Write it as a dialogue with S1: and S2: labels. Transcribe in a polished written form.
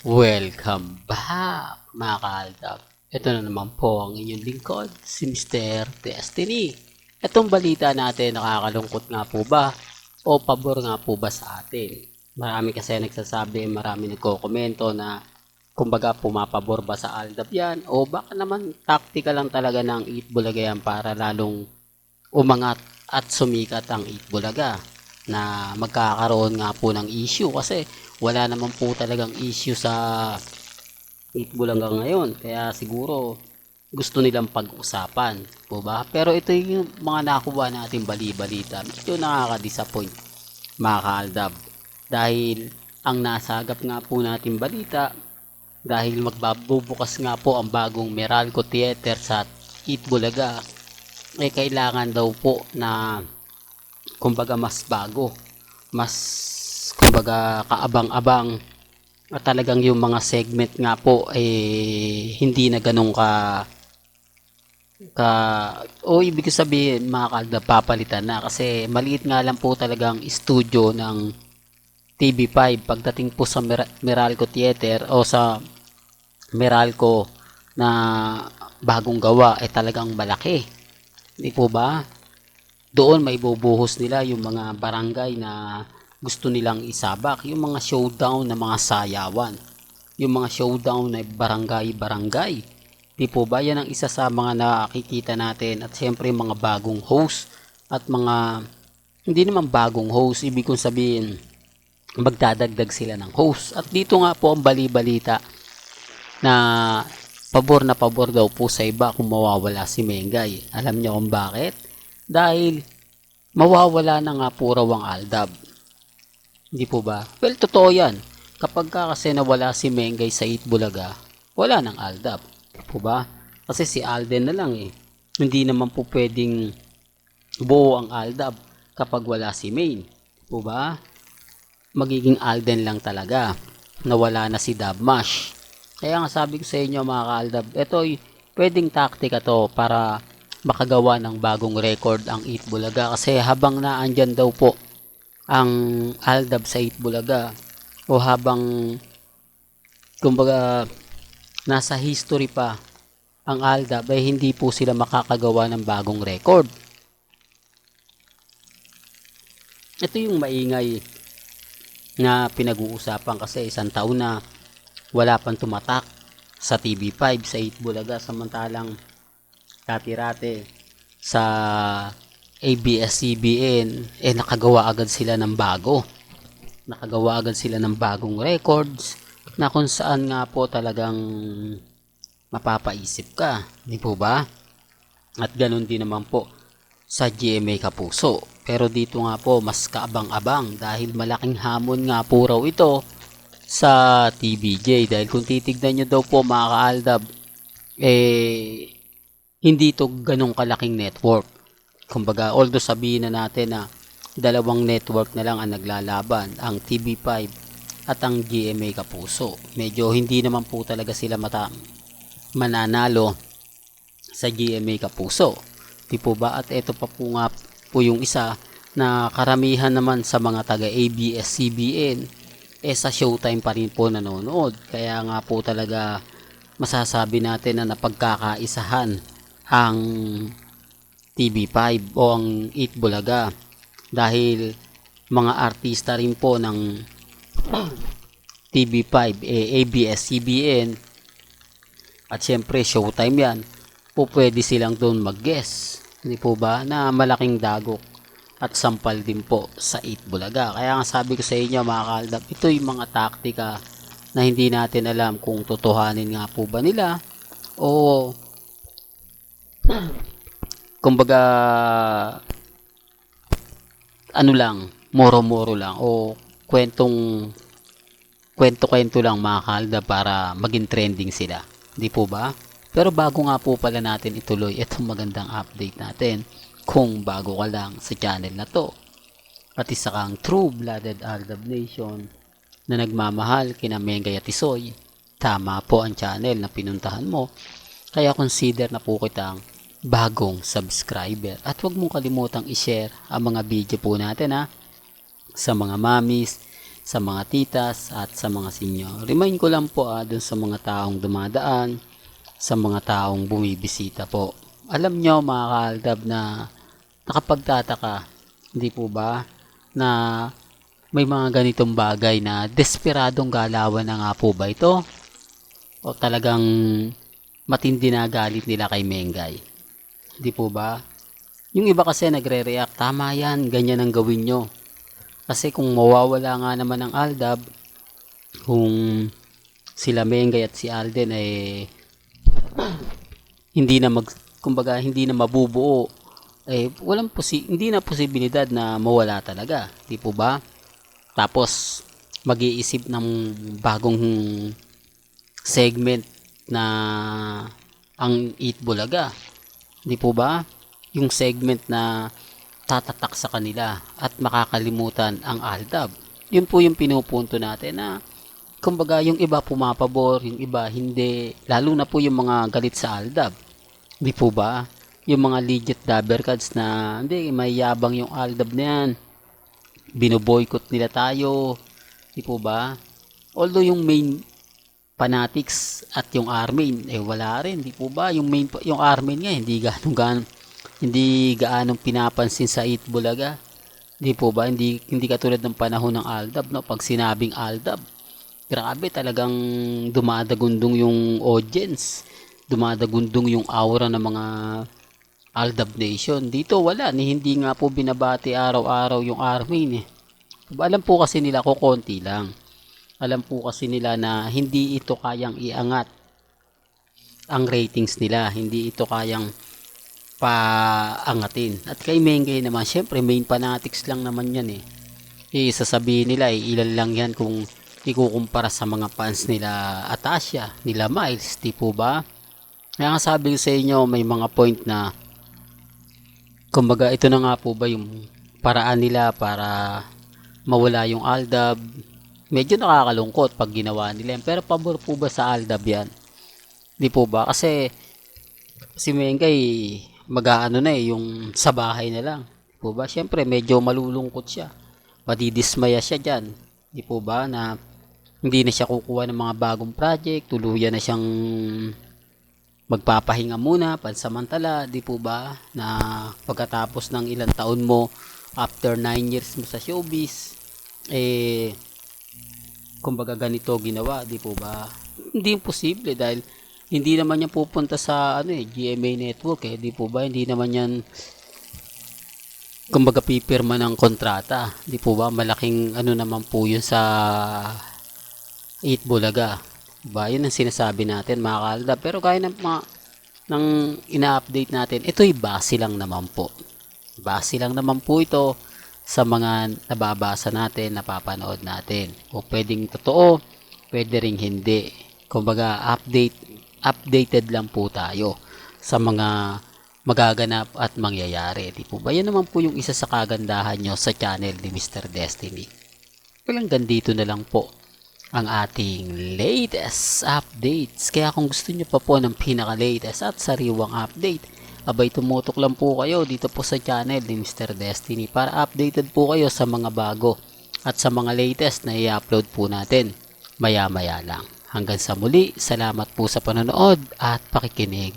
S1: Welcome back mga kaaldab. Ito na naman po ang inyong lingkod, si Mr. Destiny. Itong balita natin, nakakalungkot nga po ba o pabor nga po ba sa atin? Marami kasi nagsasabi, marami nagko-komento na kumbaga pumapabor ba sa aldab yan o baka naman taktika lang talaga ng Itbulaga yan para lalong umangat at sumikat ang Itbulaga na magkakaroon nga po ng issue kasi wala naman po talagang issue sa Itbulaga ngayon, kaya siguro gusto nilang pag-usapan po ba, pero ito yung mga nakuha natin bali-balita, medyo nakaka-disappoint mga kaaldab dahil ang nasagap nga po natin balita dahil magbabubukas nga po ang bagong Meralco Theater sa Itbulaga, kailangan daw po na kumbaga mas bago, mas kumbaga kaabang-abang at talagang yung mga segment nga po hindi na ganun o ibig sabihin mga kalda papalitan na kasi maliit nga lang po talagang studio ng TV5 pagdating po sa Meralco Theater o sa Meralco na bagong gawa talagang malaki, di po ba? Doon may bubuhos nila yung mga barangay na gusto nilang isabak, yung mga showdown na mga sayawan, yung mga showdown na barangay-barangay. Di po ba? Yan ang isa sa mga nakikita natin at siyempre mga bagong host at mga hindi naman bagong host, ibig kong sabihin magdadagdag sila ng host. At dito nga po ang bali-balita na pabor daw po sa iba kung mawawala si Mengay. Alam niyo kung bakit? Dahil mawawala na nga po raw ang aldab. Hindi po ba? Well, totoo yan. Kapag kasi nawala si Mengay sa Itbulaga, wala nang aldab. Hindi po ba? Kasi si Alden na lang eh. Hindi naman po pwedeng buo ang aldab kapag wala si Main. Hindi po ba? Magiging Alden lang talaga. Nawala na si Dabmash. Kaya nga sabi ko sa inyo mga kaaldab, ito'y pwedeng taktika to para makagawa ng bagong record ang Itbulaga kasi habang naandyan daw po ang aldab sa Itbulaga o habang kumbaga nasa history pa ang aldab ay hindi po sila makakagawa ng bagong record. Ito yung maingay na pinag-uusapan kasi isang taon na wala pang tumatak sa TV5 sa Itbulaga samantalang dati-rate sa ABS-CBN nakagawa agad sila ng bagong records na kung saan nga po talagang mapapaisip ka, di po ba? At ganun din naman po sa GMA Kapuso, pero dito nga po mas kaabang-abang dahil malaking hamon nga po raw ito sa TVJ dahil kung titignan nyo daw po mga kaaldab hindi to ganong kalaking network. Kumbaga, although sabihin na natin na dalawang network na lang ang naglalaban, ang TV5 at ang GMA Kapuso. Medyo hindi naman po talaga sila mananalo sa GMA Kapuso. Di po ba? At ito pa po nga po yung isa na karamihan naman sa mga taga ABS-CBN sa Showtime pa rin po nanonood. Kaya nga po talaga masasabi natin na napagkakaisahan ang TV5 o ang Itbulaga dahil mga artista rin po ng TV5 ABS-CBN at syempre Showtime yan po pwede silang doon mag-guest, hindi po ba, na malaking dagok at sampal din po sa Itbulaga. Kaya nga sabi ko sa inyo mga kaaldab, ito yung mga taktika na hindi natin alam kung totohanin nga po ba nila o kumbaga ano lang, moro-moro lang o kwento-kwento lang mga kalda para maging trending sila. Di po ba? Pero bago nga po pala natin ituloy itong magandang update natin, kung bago ka lang sa channel na to at isa kang true-blooded Aldab Nation na nagmamahal kina Mengay at Tisoy, tama po ang channel na pinuntahan mo. Kaya consider na po kitang bagong subscriber at huwag mong kalimutang i-share ang mga video po natin sa mga mamis, sa mga titas at sa mga senior. Remind ko lang po dun sa mga taong dumadaan, sa mga taong bumibisita po. Alam nyo mga kaaldab na nakapagtataka, hindi po ba, na may mga ganitong bagay na desperadong galawan na nga po ba ito? O talagang matindi na galit nila kay Mengay? Hindi po ba? Yung iba kasi nagre-react, tama yan, ganyan ang gawin nyo. Kasi kung mawawala nga naman ang Aldab, kung sila Mengay at si Alden ay hindi na kumbaga hindi na mabubuo, hindi na posibilidad na mawala talaga, di po ba? Tapos mag-iisip ng bagong segment na ang Eat Bulaga, di po ba? Yung segment na tatatak sa kanila at makakalimutan ang Aldab. Yun po yung pinupunto natin na kumbaga yung iba pumapabor, yung iba hindi, lalo na po yung mga galit sa Aldab. Di po ba? Yung mga legit dabbercads na hindi, may yabang yung Aldab na yan. Binoboykot nila tayo. Di po ba? Although yung main fanatics at yung Armin, wala rin. Di po ba? Yung Armin nga, hindi gaanong pinapansin sa Eat Bulaga. Di po ba? Hindi katulad ng panahon ng Aldab, no? Pag sinabing Aldab, grabe, talagang dumadagundong yung audience. Dumadagundong yung aura ng mga Aldab Nation. Dito wala, hindi nga po binabati araw-araw yung Armin eh. Alam po kasi nila ko konti lang. Alam po kasi nila na hindi ito kayang iangat ang ratings nila. Hindi ito kayang paangatin. At kay Mengay naman, syempre main fanatics lang naman yan eh. Sasabihin nila ilan lang yan kung ikukumpara sa mga fans nila Atasha, nila Miles, di po ba? Kaya nga sabi ko sa inyo, may mga point na kumbaga ito na nga po ba yung paraan nila para mawala yung Aldab. Medyo nakakalungkot pag ginawa nila yan. Pero pabor po ba sa Aldab yan? Di po ba? Kasi si Mengay mag-aano na yung sa bahay na lang. Di po ba? Siyempre medyo malulungkot siya. Madidismaya siya dyan. Di po ba? Na hindi na siya kukuha ng mga bagong project. Tuluyan na siyang magpapahinga muna, pansamantala, di po ba, na pagkatapos ng ilang taon mo, after 9 years mo sa showbiz, kumbaga ganito ginawa, di po ba? Hindi imposible dahil hindi naman yan pupunta sa GMA Network di po ba? Hindi naman yan kumbaga pipirma ng kontrata, di po ba? Malaking naman po yun sa Eat Bulaga. Diba? Yun ang sinasabi natin mga kalda. Pero kaya ng ina-update natin, ito'y base lang naman po. Base lang naman po ito sa mga nababasa natin, napapanood natin. O pwedeng totoo, pwede ring hindi. Kumbaga updated lang po tayo sa mga magaganap at mangyayari. Di po ba? Yan naman po yung isa sa kagandahan nyo sa channel ni Mr. Destiny. Walang gandito na lang po ang ating latest updates. Kaya kung gusto nyo pa po ng pinaka-latest at sariwang update, abay tumutok lang po kayo dito po sa channel ni Mr. Destiny para updated po kayo sa mga bago at sa mga latest na i-upload po natin maya-maya lang. Hanggang sa muli, salamat po sa panonood at pakikinig.